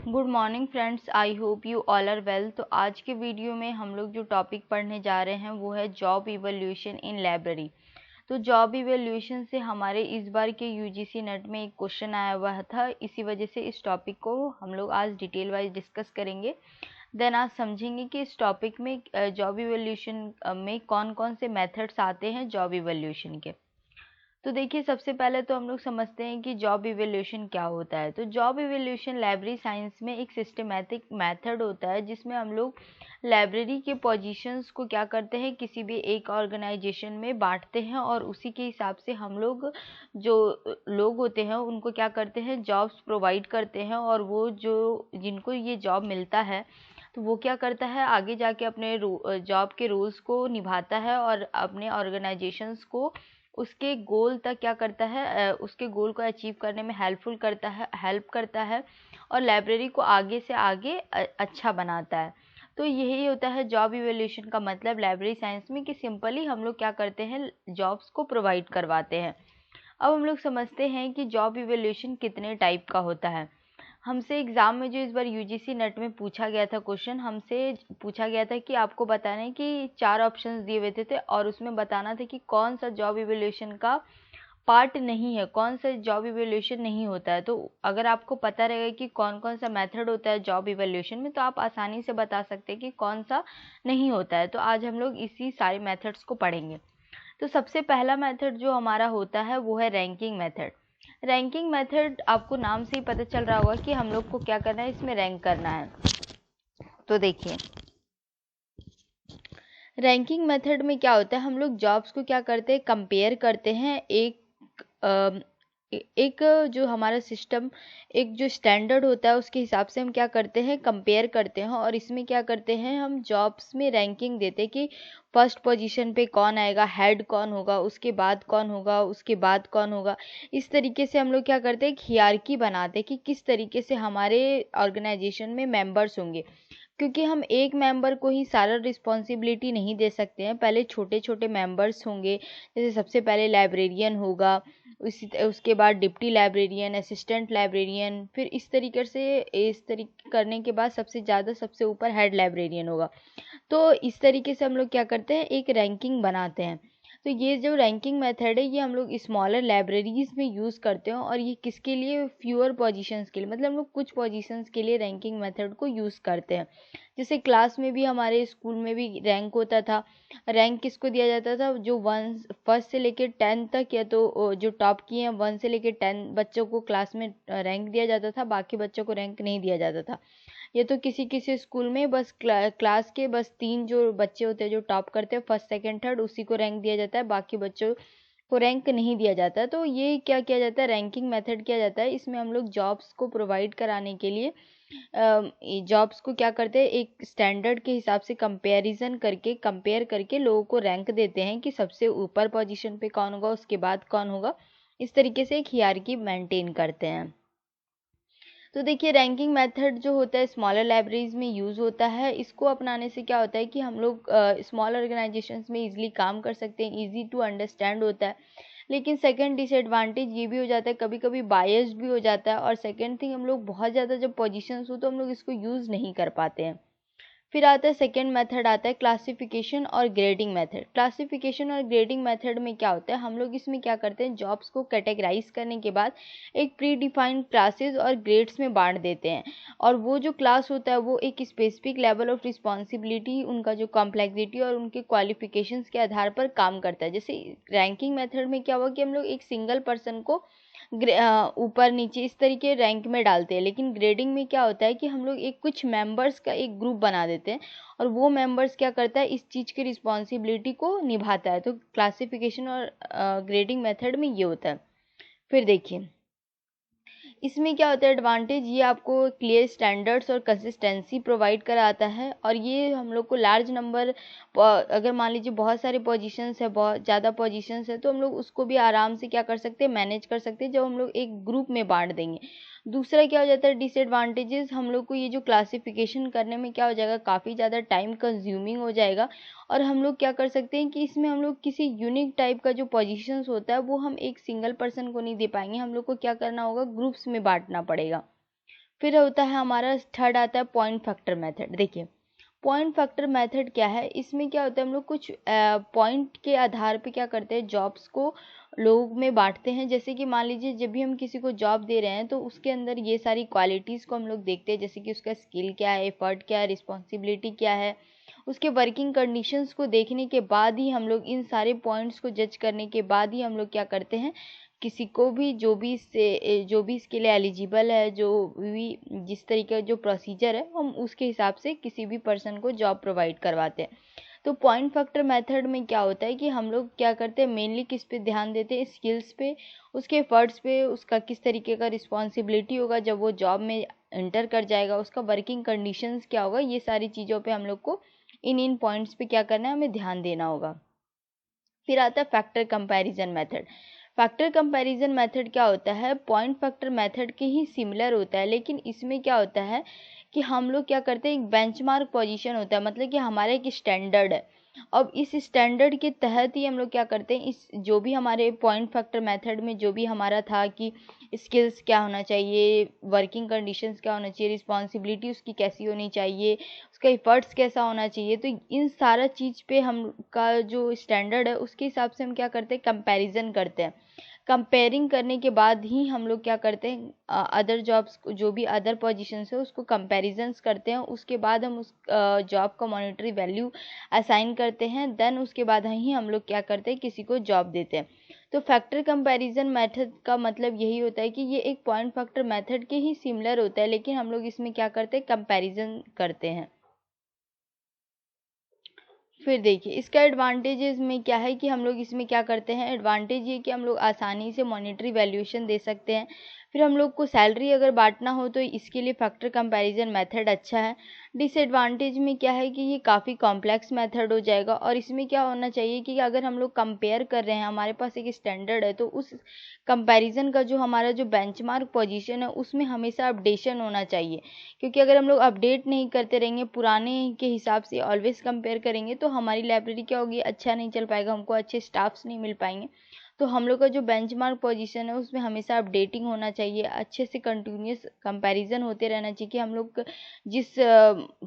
Good morning friends, I hope you all are well. तो आज के वीडियो में हम लोग जो टॉपिक पढ़ने जा रहे हैं वो है जॉब इवोल्यूशन इन लाइब्रेरी। तो जॉब इवोल्यूशन से हमारे इस बार के यूजीसी नेट में एक क्वेश्चन आया हुआ था, इसी वजह से इस टॉपिक को हम लोग आज डिटेल वाइज डिस्कस करेंगे। देन आज समझेंगे कि इस टॉपिक में जॉब इवोल्यूशन में कौन कौन से मेथड्स आते हैं जॉब इवोल्यूशन के। तो देखिए, सबसे पहले तो हम लोग समझते हैं कि जॉब इवैल्यूएशन क्या होता है। तो जॉब इवैल्यूएशन लाइब्रेरी साइंस में एक सिस्टमैटिक मेथड होता है जिसमें हम लोग लाइब्रेरी के पोजीशंस को क्या करते हैं, किसी भी एक ऑर्गेनाइजेशन में बांटते हैं और उसी के हिसाब से हम लोग जो लोग होते हैं उनको क्या करते हैं, जॉब्स प्रोवाइड करते हैं। और वो जो जिनको ये जॉब मिलता है तो वो क्या करता है, आगे जाके अपने जॉब के रोल्स को निभाता है और अपने ऑर्गेनाइजेशंस को उसके गोल तक क्या करता है, उसके गोल को अचीव करने में हेल्प करता है और लाइब्रेरी को आगे से आगे अच्छा बनाता है। तो यही होता है जॉब इवैल्यूएशन का मतलब लाइब्रेरी साइंस में, कि सिंपली हम लोग क्या करते हैं, जॉब्स को प्रोवाइड करवाते हैं। अब हम लोग समझते हैं कि जॉब इवैल्यूएशन कितने टाइप का होता है। हमसे एग्ज़ाम में जो इस बार यूजीसी नेट में पूछा गया था क्वेश्चन, हमसे पूछा गया था कि आपको बताना है कि 4 ऑप्शंस दिए हुए थे और उसमें बताना था कि कौन सा जॉब इवैल्यूएशन का पार्ट नहीं है, कौन सा जॉब इवैल्यूएशन नहीं होता है। तो अगर आपको पता रहेगा कि कौन कौन सा मेथड होता है जॉब इवैल्यूएशन में, तो आप आसानी से बता सकते हैं कि कौन सा नहीं होता है। तो आज हम लोग इसी सारे मेथड्स को पढ़ेंगे। तो सबसे पहला मेथड जो हमारा होता है वो है रैंकिंग मेथड। रैंकिंग मेथड आपको नाम से ही पता चल रहा होगा कि हम लोग को क्या करना है, इसमें रैंक करना है। तो देखिए, रैंकिंग मेथड में क्या होता है, हम लोग जॉब्स को क्या करते हैं, कंपेयर करते हैं। एक जो हमारा सिस्टम, एक जो स्टैंडर्ड होता है उसके हिसाब से हम क्या करते हैं, कंपेयर करते हैं। और इसमें क्या करते हैं, हम जॉब्स में रैंकिंग देते हैं कि फर्स्ट पोजीशन पे कौन आएगा, हेड कौन होगा, उसके बाद कौन होगा, उसके बाद कौन होगा। इस तरीके से हम लोग क्या करते हैं, एक हियरार्की बनाते हैं कि किस तरीके से हमारे ऑर्गेनाइजेशन में मेंबर्स होंगे। क्योंकि हम एक मेंबर को ही सारा रिस्पॉन्सिबिलिटी नहीं दे सकते हैं, पहले छोटे छोटे मेंबर्स होंगे। जैसे सबसे पहले लाइब्रेरियन होगा, उसके बाद डिप्टी लाइब्रेरियन, असिस्टेंट लाइब्रेरियन, फिर इस तरीके करने के बाद सबसे ऊपर हेड लाइब्रेरियन होगा। तो इस तरीके से हम लोग क्या करते हैं, एक रैंकिंग बनाते हैं। तो ये जो रैंकिंग मेथड है ये हम लोग स्मॉलर लाइब्रेरीज में यूज़ करते हैं। और ये किसके लिए, फ्यूअर पोजीशंस के लिए, मतलब हम लोग कुछ पोजीशंस के लिए रैंकिंग मेथड को यूज़ करते हैं। जैसे क्लास में भी, हमारे स्कूल में भी रैंक होता था। रैंक किसको दिया जाता था, जो फर्स्ट से लेकर 10 तक, या तो जो टॉप किए हैं 1 से लेकर 10 बच्चों को क्लास में रैंक दिया जाता था, बाकी बच्चों को रैंक नहीं दिया जाता था। ये तो किसी किसी स्कूल में बस क्लास के बस 3 जो बच्चे होते हैं जो टॉप करते हैं, फर्स्ट सेकंड थर्ड, उसी को रैंक दिया जाता है, बाकी बच्चों को रैंक नहीं दिया जाता है। तो ये क्या किया जाता है, रैंकिंग मेथड किया जाता है। इसमें हम लोग जॉब्स को प्रोवाइड कराने के लिए जॉब्स को क्या करते हैं, एक स्टैंडर्ड के हिसाब से कंपेयर करके लोगों को रैंक देते हैं कि सबसे ऊपर पोजीशन पे कौन होगा, उसके बाद कौन होगा। इस तरीके से एक हियरार्की मेंटेन करते हैं। तो देखिए, रैंकिंग मेथड जो होता है स्मॉलर लाइब्रेरीज में यूज़ होता है। इसको अपनाने से क्या होता है कि हम लोग स्मॉल ऑर्गेनाइजेशंस में इजीली काम कर सकते हैं, इजी टू अंडरस्टैंड होता है। लेकिन सेकंड डिसएडवांटेज ये भी हो जाता है, कभी कभी बायस्ड भी हो जाता है। और सेकंड थिंग, हम लोग बहुत ज़्यादा जब पोजीशंस हो तो हम लोग इसको यूज़ नहीं कर पाते हैं। फिर आता है सेकेंड मेथड, आता है क्लासिफिकेशन और ग्रेडिंग मेथड। क्लासिफिकेशन और ग्रेडिंग मेथड में क्या होता है, हम लोग इसमें क्या करते हैं, जॉब्स को कैटेगराइज करने के बाद एक प्री डिफाइंड क्लासेस और ग्रेड्स में बांट देते हैं। और वो जो क्लास होता है वो एक स्पेसिफिक लेवल ऑफ रिस्पॉन्सिबिलिटी, उनका जो कॉम्प्लेक्सिटी और उनके क्वालिफिकेशंस के आधार पर काम करता है। जैसे रैंकिंग मेथड में क्या हुआ कि हम लोग एक सिंगल पर्सन को ऊपर नीचे इस तरीके रैंक में डालते हैं। लेकिन ग्रेडिंग में क्या होता है कि हम लोग एक कुछ मेंबर्स का एक ग्रुप बना देते हैं और वो मेंबर्स क्या करता है, इस चीज़ की रिस्पॉन्सिबिलिटी को निभाता है। तो क्लासिफिकेशन और ग्रेडिंग मेथड में ये होता है। फिर देखिए, इसमें क्या होता है एडवांटेज, ये आपको क्लियर स्टैंडर्ड्स और कंसिस्टेंसी प्रोवाइड कराता है। और ये हम लोग को लार्ज नंबर, अगर मान लीजिए बहुत सारे पोजीशंस है, बहुत ज़्यादा पोजीशंस है, तो हम लोग उसको भी आराम से क्या कर सकते हैं, मैनेज कर सकते हैं जब हम लोग एक ग्रुप में बांट देंगे। दूसरा क्या हो जाता है डिसएडवांटेजेस, हम लोग को ये जो क्लासिफिकेशन करने में क्या हो जाएगा, काफ़ी ज़्यादा टाइम कंज्यूमिंग हो जाएगा। और हम लोग क्या कर सकते हैं कि इसमें हम लोग किसी यूनिक टाइप का जो पोजीशंस होता है वो हम एक सिंगल पर्सन को नहीं दे पाएंगे, हम लोग को क्या करना होगा, ग्रुप्स में बांटना पड़ेगा। फिर होता है हमारा थर्ड आता है पॉइंट फैक्टर मेथड। देखिए पॉइंट फैक्टर मेथड क्या है, इसमें क्या होता है हम लोग कुछ पॉइंट के आधार पे क्या करते हैं, जॉब्स को लोग में बांटते हैं। जैसे कि मान लीजिए जब भी हम किसी को जॉब दे रहे हैं तो उसके अंदर ये सारी क्वालिटीज़ को हम लोग देखते हैं, जैसे कि उसका स्किल क्या है, एफर्ट क्या है, रिस्पॉन्सिबिलिटी क्या है, उसके वर्किंग कंडीशंस को देखने के बाद ही हम लोग, इन सारे पॉइंट्स को जज करने के बाद ही हम लोग क्या करते हैं, किसी को भी जो भी इसके लिए एलिजिबल है, जो भी जिस तरीके का जो प्रोसीजर है, हम उसके हिसाब से किसी भी पर्सन को जॉब प्रोवाइड करवाते हैं। तो पॉइंट फैक्टर मेथड में क्या होता है कि हम लोग क्या करते हैं, मेनली किस पे ध्यान देते हैं, स्किल्स पे, उसके एफर्ट्स पे, उसका किस तरीके का रिस्पॉन्सिबिलिटी होगा जब वो जॉब में एंटर कर जाएगा, उसका वर्किंग कंडीशंस क्या होगा, ये सारी चीज़ों पे हम लोग को इन पॉइंट्स पे क्या करना है, हमें ध्यान देना होगा। फिर आता है factor comparison method. Factor comparison method क्या होता है, पॉइंट फैक्टर मेथड के ही सिमिलर होता है, लेकिन इसमें क्या होता है कि हम लोग क्या करते हैं, एक बेंचमार्क पोजीशन होता है, मतलब कि हमारा एक स्टैंडर्ड है। अब इस स्टैंडर्ड के तहत ही हम लोग क्या करते हैं, इस जो भी हमारे पॉइंट फैक्टर मेथड में जो भी हमारा था कि स्किल्स क्या होना चाहिए, वर्किंग कंडीशंस क्या होना चाहिए, रिस्पॉन्सिबिलिटी उसकी कैसी होनी चाहिए, उसका एफर्ट्स कैसा होना चाहिए, तो इन सारा चीज़ पे हम का जो स्टैंडर्ड है उसके हिसाब से हम क्या करते हैं, कंपैरिजन करते हैं। कंपेयरिंग करने के बाद ही हम लोग क्या करते हैं, अदर जॉब्स जो भी अदर पोजीशंस है उसको कंपैरिजंस करते हैं, उसके बाद हम उस जॉब का मॉनेटरी वैल्यू असाइन करते हैं, देन उसके बाद ही हम लोग क्या करते हैं, किसी को जॉब देते हैं। तो फैक्टर कंपैरिजन मेथड का मतलब यही होता है कि ये एक पॉइंट फैक्टर मेथड के ही सिमिलर होता है, लेकिन हम लोग इसमें क्या करते हैं, कंपैरिजन करते हैं। फिर देखिए इसका एडवांटेजेस में क्या है कि हम लोग इसमें क्या करते हैं, एडवांटेज ये कि हम लोग आसानी से मॉनेटरी वैल्यूएशन दे सकते हैं। फिर हम लोग को सैलरी अगर बांटना हो तो इसके लिए फैक्टर कंपैरिजन मेथड अच्छा है। डिसएडवांटेज में क्या है कि ये काफ़ी कॉम्प्लेक्स मेथड हो जाएगा, और इसमें क्या होना चाहिए कि अगर हम लोग कंपेयर कर रहे हैं, हमारे पास एक स्टैंडर्ड है, तो उस कंपैरिजन का जो हमारा जो बेंचमार्क पोजीशन है उसमें हमेशा अपडेशन होना चाहिए। क्योंकि अगर हम लोग अपडेट नहीं करते रहेंगे, पुराने के हिसाब से ऑलवेज कंपेयर करेंगे, तो हमारी लाइब्रेरी क्या होगी, अच्छा नहीं चल पाएगा, हमको अच्छे स्टाफ्स नहीं मिल पाएंगे। तो हम लोग का जो बेंचमार्क पोजीशन है उसमें हमेशा अपडेटिंग होना चाहिए, अच्छे से कंटिन्यूस कंपैरिजन होते रहना चाहिए कि हम लोग जिस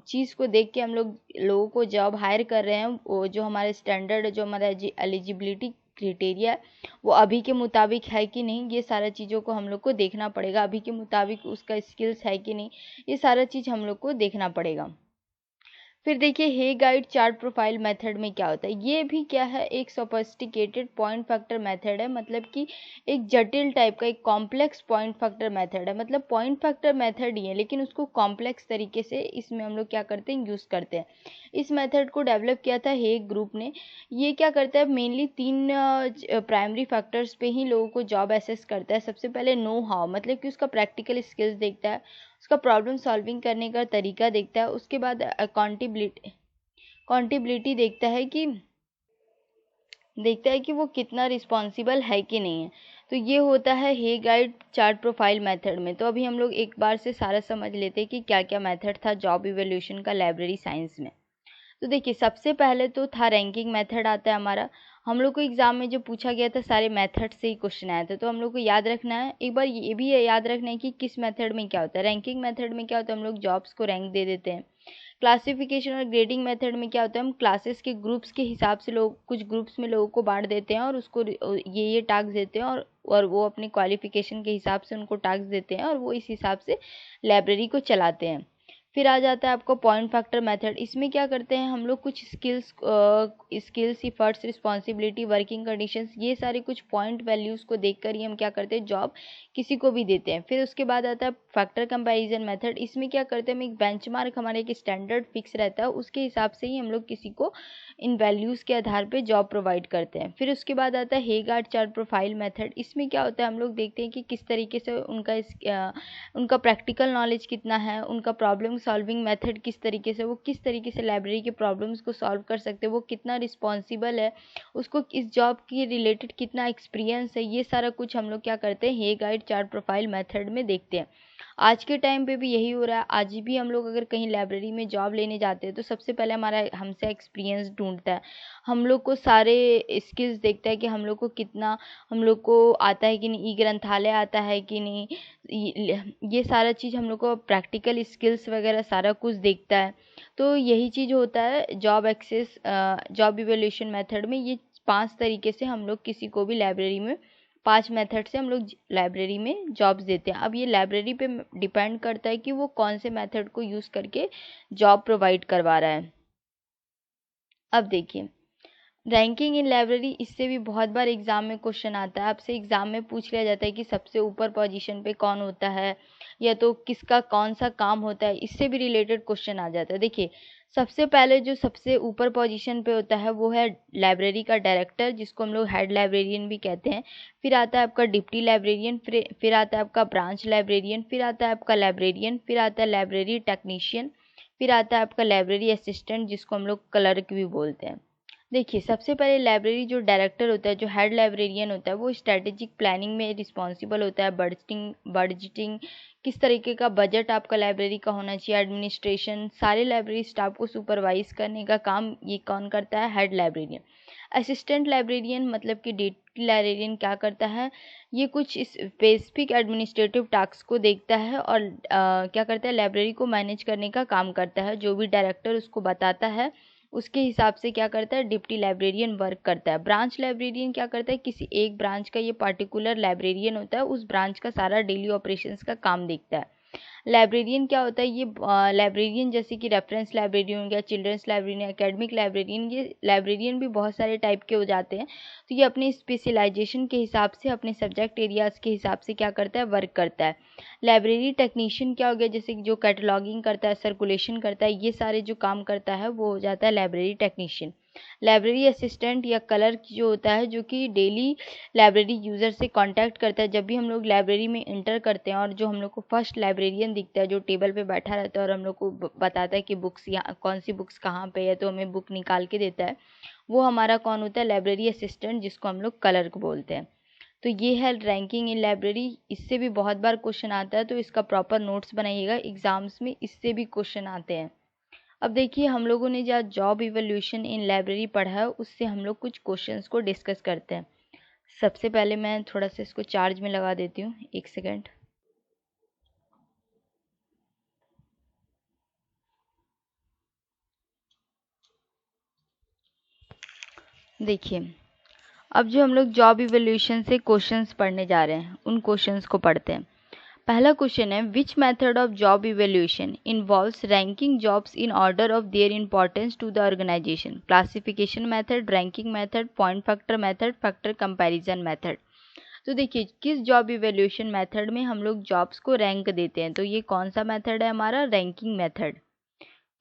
चीज़ को देख के हम लोगों को जॉब हायर कर रहे हैं, वो जो हमारे स्टैंडर्ड, जो हमारा एलिजिबिलिटी क्राइटेरिया है, वो अभी के मुताबिक है कि नहीं, ये सारा चीज़ों को हम लोग को देखना पड़ेगा। अभी के मुताबिक उसका स्किल्स है कि नहीं, ये सारा चीज़ हम लोग को देखना पड़ेगा। फिर देखिए हे गाइड चार्ट प्रोफाइल मेथड में क्या होता है, ये भी क्या है, एक सोफिस्टिकेटेड पॉइंट फैक्टर मेथड है, मतलब कि एक जटिल टाइप का, एक कॉम्प्लेक्स पॉइंट फैक्टर मेथड है। मतलब पॉइंट फैक्टर मेथड ही है, लेकिन उसको कॉम्प्लेक्स तरीके से इसमें हम लोग क्या करते हैं, यूज़ करते हैं। इस मेथड को डेवलप किया था हेग ग्रुप ने। ये क्या करता है, मेनली 3 प्राइमरी फैक्टर्स पे ही लोगों को जॉब एसेस करता है। सबसे पहले नो हाउ, मतलब कि उसका प्रैक्टिकल स्किल्स देखता है, उसका प्रॉब्लम सॉल्विंग करने का तरीका देखता है, उसके बाद अकाउंटेबिलिटी देखता है कि वो कितना रिस्पॉन्सिबल है कि नहीं है। तो ये होता है हे गाइड चार्ट प्रोफाइल मेथड में। तो अभी हम लोग एक बार से सारा समझ लेते हैं कि क्या क्या मेथड था जॉब इवैल्यूएशन का लाइब्रेरी साइंस में। तो देखिए सबसे पहले तो था रैंकिंग मेथड आता है हमारा। हम लोग को एग्जाम में जो पूछा गया था सारे मेथड से ही क्वेश्चन आया था, तो हम लोग को याद रखना है, एक बार ये भी याद रखना है कि किस मेथड में क्या होता है। रैंकिंग मेथड में क्या होता है, हम लोग जॉब्स को रैंक दे देते हैं। क्लासिफिकेशन और ग्रेडिंग मेथड में क्या होता है, हम क्लासेस के ग्रुप्स के हिसाब से लोग कुछ ग्रुप्स में लोगों को बांट देते हैं और उसको ये टास्क देते हैं, और वो अपनी क्वालिफिकेशन के हिसाब से उनको टास्क देते हैं, और वो इस हिसाब से लाइब्रेरी को चलाते हैं। फिर आ जाता है आपको पॉइंट फैक्टर मेथड। इसमें क्या करते हैं हम लोग, कुछ skills efforts responsibility working conditions, ये सारे कुछ पॉइंट वैल्यूज़ को देखकर ही हम क्या करते हैं, जॉब किसी को भी देते हैं। फिर उसके बाद आता है फैक्टर कंपैरिजन मेथड। इसमें क्या करते हैं, हम एक बेंचमार्क, हमारे एक स्टैंडर्ड फिक्स रहता है, उसके हिसाब से ही हम लोग किसी को इन वैल्यूज़ के आधार पे जॉब प्रोवाइड करते हैं। फिर उसके बाद आता है हे गार्ड चार्ट प्रोफाइल मेथड। इसमें क्या होता है, हम लोग देखते हैं कि किस तरीके से उनका प्रैक्टिकल नॉलेज कितना है, उनका प्रॉब्लम सॉल्विंग मेथड किस तरीके से, वो किस तरीके से लाइब्रेरी के प्रॉब्लम्स को सॉल्व कर सकते हैं, वो कितना रिस्पॉन्सिबल है, उसको इस जॉब की रिलेटेड कितना एक्सपीरियंस है, ये सारा कुछ हम लोग क्या करते हैं हे गाइड चार्ट प्रोफाइल मेथड में देखते हैं। आज के टाइम पे भी यही हो रहा है। आज भी हम लोग अगर कहीं लाइब्रेरी में जॉब लेने जाते हैं तो सबसे पहले हमारा हमसे एक्सपीरियंस ढूंढता है, हम लोग को सारे स्किल्स देखता है कि हम लोग को कितना, हम लोग को आता है कि नहीं, ई ग्रंथालय आता है कि नहीं, ये सारा चीज़ हम लोग को प्रैक्टिकल स्किल्स वगैरह सारा कुछ देखता है। तो यही चीज़ होता है job access, job evaluation method में। ये 5 तरीके से हम लोग किसी को भी लाइब्रेरी में, 5 मेथड से हम लोग लाइब्रेरी में जॉब्स देते हैं। अब ये लाइब्रेरी पे डिपेंड करता है कि वो कौन से मेथड को यूज़ करके जॉब प्रोवाइड करवा रहा है। अब देखिए रैंकिंग इन लाइब्रेरी, इससे भी बहुत बार एग्जाम में क्वेश्चन आता है। आपसे एग्जाम में पूछ लिया जाता है कि सबसे ऊपर पोजीशन पे कौन होता है, या तो किसका कौन सा काम होता है, इससे भी रिलेटेड क्वेश्चन आ जाता है। देखिए सबसे पहले जो सबसे ऊपर पोजीशन पे होता है वो है लाइब्रेरी का डायरेक्टर, जिसको हम लोग हेड लाइब्रेरियन भी कहते हैं। फिर आता है आपका डिप्टी लाइब्रेरियन, फिर आता है आपका ब्रांच लाइब्रेरियन, फिर आता है आपका लाइब्रेरियन, फिर आता है लाइब्रेरी टेक्नीशियन, फिर आता है आपका लाइब्रेरी असिस्टेंट, जिसको हम लोग क्लर्क भी बोलते हैं। देखिए सबसे पहले लाइब्रेरी जो डायरेक्टर होता है, जो हेड लाइब्रेरियन होता है, वो स्ट्रेटेजिक प्लानिंग में रिस्पॉन्सिबल होता है। बजटिंग, किस तरीके का बजट आपका लाइब्रेरी का होना चाहिए, एडमिनिस्ट्रेशन, सारे लाइब्रेरी स्टाफ को सुपरवाइज करने का काम ये कौन करता है, हेड लाइब्रेरियन। असिस्टेंट लाइब्रेरियन मतलब कि डिप्टी लाइब्रेरियन क्या करता है, ये कुछ स्पेसिफिक एडमिनिस्ट्रेटिव टास्क को देखता है और क्या करता है, लाइब्रेरी को मैनेज करने का काम करता है। जो भी डायरेक्टर उसको बताता है उसके हिसाब से क्या करता है, डिप्टी लाइब्रेरियन वर्क करता है। ब्रांच लाइब्रेरियन क्या करता है, किसी एक ब्रांच का ये पर्टिकुलर लाइब्रेरियन होता है, उस ब्रांच का सारा डेली ऑपरेशंस का काम देखता है। लाइब्रेरियन क्या होता है, ये लाइब्रेरियन जैसे कि रेफरेंस लाइब्रेरियन हो गया, चिल्ड्रंस लाइब्रेरियन, एकेडमिक लाइब्रेरियन, ये लाइब्रेरियन भी बहुत सारे टाइप के हो जाते हैं। तो ये अपने स्पेशलाइजेशन के हिसाब से, अपने सब्जेक्ट एरियाज़ के हिसाब से क्या करता है, वर्क करता है। लाइब्रेरी टेक्नीशियन क्या हो गया, जैसे कि जो कैटलॉगिंग करता है, सर्कुलेशन करता है, ये सारे जो काम करता है वो हो जाता है लाइब्रेरी टेक्नीशियन। लाइब्रेरी असिस्टेंट या क्लर्क जो होता है, जो कि डेली लाइब्रेरी यूज़र से कांटेक्ट करता है। जब भी हम लोग लाइब्रेरी में इंटर करते हैं और जो हम लोग को फर्स्ट लाइब्रेरियन दिखता है, जो टेबल पे बैठा रहता है और हम लोग को बताता है कि बुक्स यहाँ कौन सी बुक्स कहाँ पे है, तो हमें बुक निकाल के देता है, वो हमारा कौन होता है, लाइब्रेरी असिस्टेंट, जिसको हम लोग क्लर्क बोलते हैं। तो ये है रैंकिंग इन लाइब्रेरी। इससे भी बहुत बार क्वेश्चन आता है, तो इसका प्रॉपर नोट्स बनाइएगा, एग्जाम्स में इससे भी क्वेश्चन आते हैं। अब देखिए हम लोगों ने जो जॉब इवैल्यूएशन इन लाइब्रेरी पढ़ा है, उससे हम लोग कुछ क्वेश्चंस को डिस्कस करते हैं। सबसे पहले मैं थोड़ा सा इसको चार्ज में लगा देती हूँ, 1 सेकेंड। देखिए अब जो हम लोग जॉब इवैल्यूएशन से क्वेश्चंस पढ़ने जा रहे हैं, उन क्वेश्चंस को पढ़ते हैं। पहला क्वेश्चन है, which method of job evaluation involves ranking jobs in order of their importance to the organisation, classification method, ranking method, point factor method, factor comparison method. तो देखिए किस जॉब इवैल्यूएशन मेथड में हम लोग जॉब्स को rank देते हैं, तो ये कौन सा मेथड है हमारा, ranking method.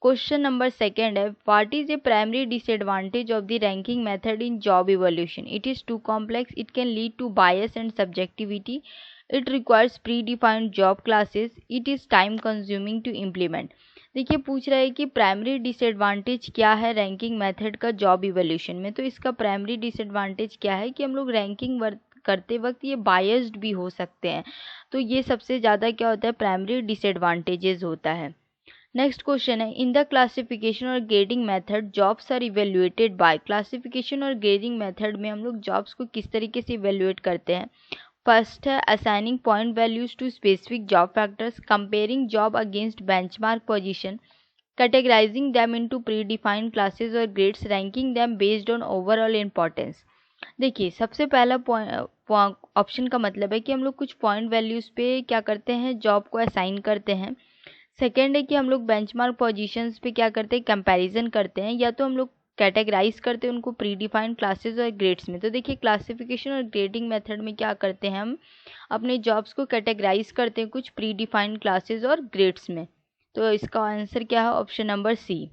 Question number second है, what is a primary disadvantage of the ranking method in job evaluation, it is too complex, it can lead to bias and subjectivity, it requires pre defined job classes, it is time consuming to implement. देखिए पूछ रहा है कि primary disadvantage क्या है ranking method का job evaluation में। तो इसका प्राइमरी डिसएडवांटेज क्या है कि हम लोग रैंकिंग करते वक्त ये बायस्ड भी हो सकते हैं। तो ये सबसे ज़्यादा क्या होता है, प्राइमरी डिसएडवांटेजेस होता है। नेक्स्ट क्वेश्चन है, इन द क्लासिफिकेशन और grading method jobs are evaluated by. Classification और ग्रेडिंग मेथड में हम लोग जॉब्स को किस तरीके से इवेल्युएट करते हैं। फर्स्ट है, assigning point values to specific job factors, comparing job against benchmark position, categorising them into pre defined classes और grades, ranking them based on overall importance. देखिए सबसे पहला ऑप्शन का मतलब है कि हम लोग कुछ पॉइंट वैल्यूज पे क्या करते हैं, जॉब को असाइन करते हैं। सेकेंड है कि हम लोग बेंचमार्क पोजीशंस पे क्या करते हैं, कंपैरिजन करते हैं, या तो हम लोग कैटेगराइज करते हैं उनको प्री डिफाइंड क्लासेस और ग्रेड्स में। तो देखिए क्लासिफिकेशन और ग्रेडिंग मेथड में क्या करते हैं, हम अपने जॉब्स को कैटेगराइज करते हैं कुछ प्री डिफाइंड क्लासेस और ग्रेड्स में। तो इसका आंसर क्या है, option number c.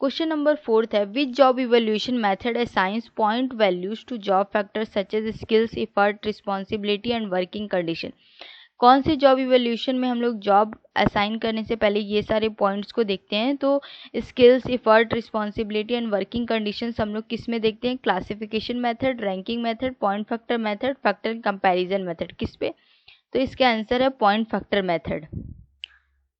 Question number fourth है, which job evaluation method assigns point values to job factors such as skills, effort, responsibility and working condition. कौन सी जॉब इवैल्यूएशन में हम लोग जॉब असाइन करने से पहले ये सारे पॉइंट्स को देखते हैं। तो skills, effort, responsibility and working conditions हम लोग किस में देखते हैं, classification method, ranking method, point factor method, factor comparison method. किस पे, तो इसका आंसर है point factor method.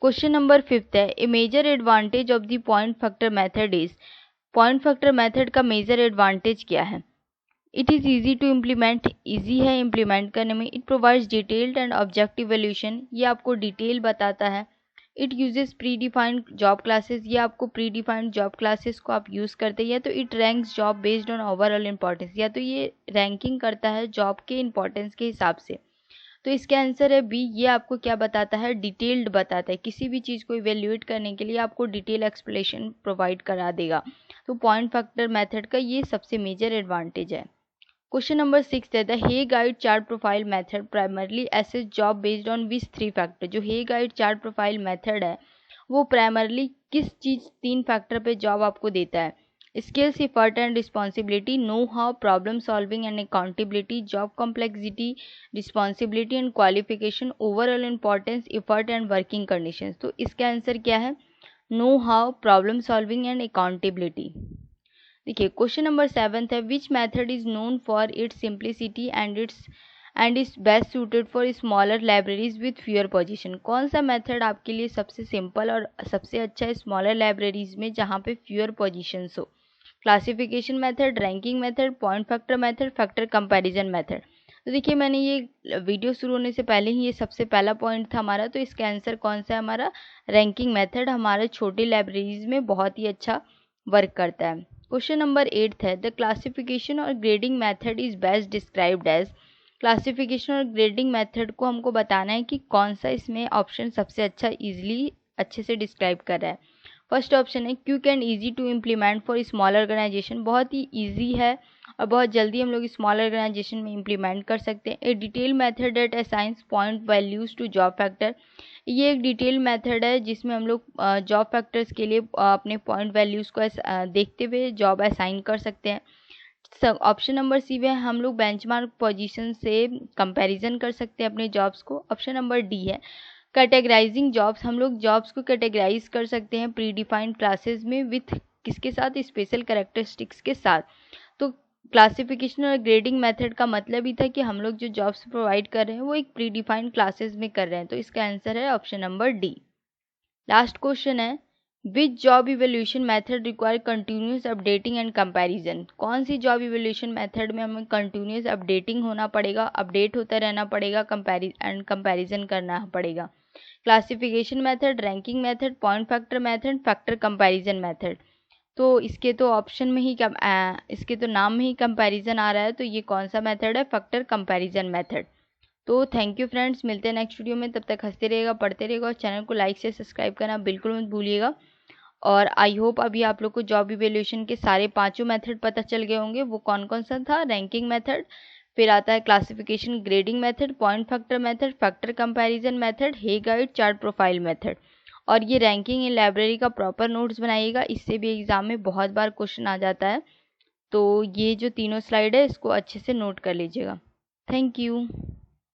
Question number 5 है, a major advantage of the point factor method is. Point factor method का मेजर एडवांटेज क्या है? It is easy to implement, easy है इम्प्लीमेंट करने में। It provides detailed and objective valuation, ये आपको detail बताता है। It uses pre defined job classes, ये आपको प्री डिफाइंड जॉब क्लासेस को आप यूज़ करते हैं। या तो it ranks job based on overall importance, या तो ये रैंकिंग करता है जॉब के इंपॉर्टेंस के हिसाब से। तो इसका आंसर है बी, ये आपको क्या बताता है? डिटेल्ड बताता है। किसी भी चीज़ को इवेल्युएट करने के लिए आपको डिटेल एक्सप्लेनेशन प्रोवाइड करा देगा। तो पॉइंट फैक्टर मेथड का ये सबसे मेजर एडवांटेज है। क्वेश्चन नंबर 6 है, the hay guide chart profile method primarily assess job based on which 3 factor. जो hay guide chart profile method है वो प्राइमरली किस चीज़ 3 फैक्टर पे जॉब आपको देता है? Skills, effort and responsibility, know how, problem solving and accountability, job complexity, responsibility and qualification, overall importance, effort and working conditions. तो इसका आंसर क्या है? Know how, problem solving and accountability. देखिए क्वेश्चन नंबर 7 है, which method is known for its simplicity and is best suited for smaller libraries with fewer position. कौन सा method आपके लिए सबसे सिंपल और सबसे अच्छा है स्मॉलर लाइब्रेरीज में जहाँ पे फ्यूअर पोजीशंस हो? Classification method, ranking method, point factor method, factor comparison method. तो देखिए मैंने ये वीडियो शुरू होने से पहले ही ये सबसे पहला पॉइंट था हमारा, तो इसका आंसर कौन सा है हमारा? रैंकिंग मेथड हमारे छोटी लाइब्रेरीज में बहुत ही अच्छा वर्क करता है। क्वेश्चन नंबर 8 है, द क्लासिफिकेशन और grading method is best described as. Classification और ग्रेडिंग मेथड को हमको बताना है कि कौन सा इसमें ऑप्शन सबसे अच्छा इजीली अच्छे से डिस्क्राइब कर रहा है। फर्स्ट ऑप्शन है quick and easy to implement for small organisation, बहुत ही इजी है और बहुत जल्दी हम लोग स्मॉल ऑर्गेनाइजेशन में इम्प्लीमेंट कर सकते हैं। A detail method that assigns point values to job factor, ये एक डिटेल मेथड है जिसमें हम लोग जॉब फैक्टर्स के लिए अपने पॉइंट वैल्यूज़ को देखते हुए जॉब असाइन कर सकते हैं। ऑप्शन नंबर सी में हम लोग बेंचमार्क पोजीशन से कंपैरिजन कर सकते हैं अपने जॉब्स को। ऑप्शन नंबर डी है कैटेगराइजिंग जॉब्स, हम लोग जॉब्स को कैटेगराइज कर सकते हैं प्री डिफाइंड क्लासेस में विथ किसके साथ? स्पेशल कैरेक्टरिस्टिक्स के साथ। तो क्लासिफिकेशन और ग्रेडिंग मेथड का मतलब ही था कि हम लोग जो जॉब्स प्रोवाइड कर रहे हैं वो एक प्री डिफाइंड क्लासेस में कर रहे हैं। तो इसका आंसर है option number D. Last question है, which job evolution method require continuous updating and comparison. कौन सी जॉब इवोल्यूशन मेथड में हमें कंटिन्यूस अपडेटिंग होना पड़ेगा, अपडेट होता रहना पड़ेगा, कंपैरिजन करना पड़ेगा? Classification method, ranking method, point factor method, factor comparison method. तो इसके तो ऑप्शन में ही इसके तो नाम में ही कंपैरिजन आ रहा है, तो ये कौन सा मेथड है? Factor comparison method. तो थैंक यू फ्रेंड्स, मिलते हैं नेक्स्ट वीडियो में। तब तक हंसते रहेगा, पढ़ते रहेगा और चैनल को लाइक से सब्सक्राइब करना बिल्कुल मत भूलिएगा। और आई होप अभी आप लोग को जॉब इवैल्यूएशन के सारे 5 मेथड पता चल गए होंगे। वो कौन कौन सा था? रैंकिंग मेथड, फिर आता है classification grading method, point factor method, factor comparison method, Hay guide chart profile method. और ये रैंकिंग इन लाइब्रेरी का प्रॉपर नोट्स बनाइएगा, इससे भी एग्जाम में बहुत बार क्वेश्चन आ जाता है। तो ये जो तीनों स्लाइड है इसको अच्छे से नोट कर लीजिएगा। Thank you.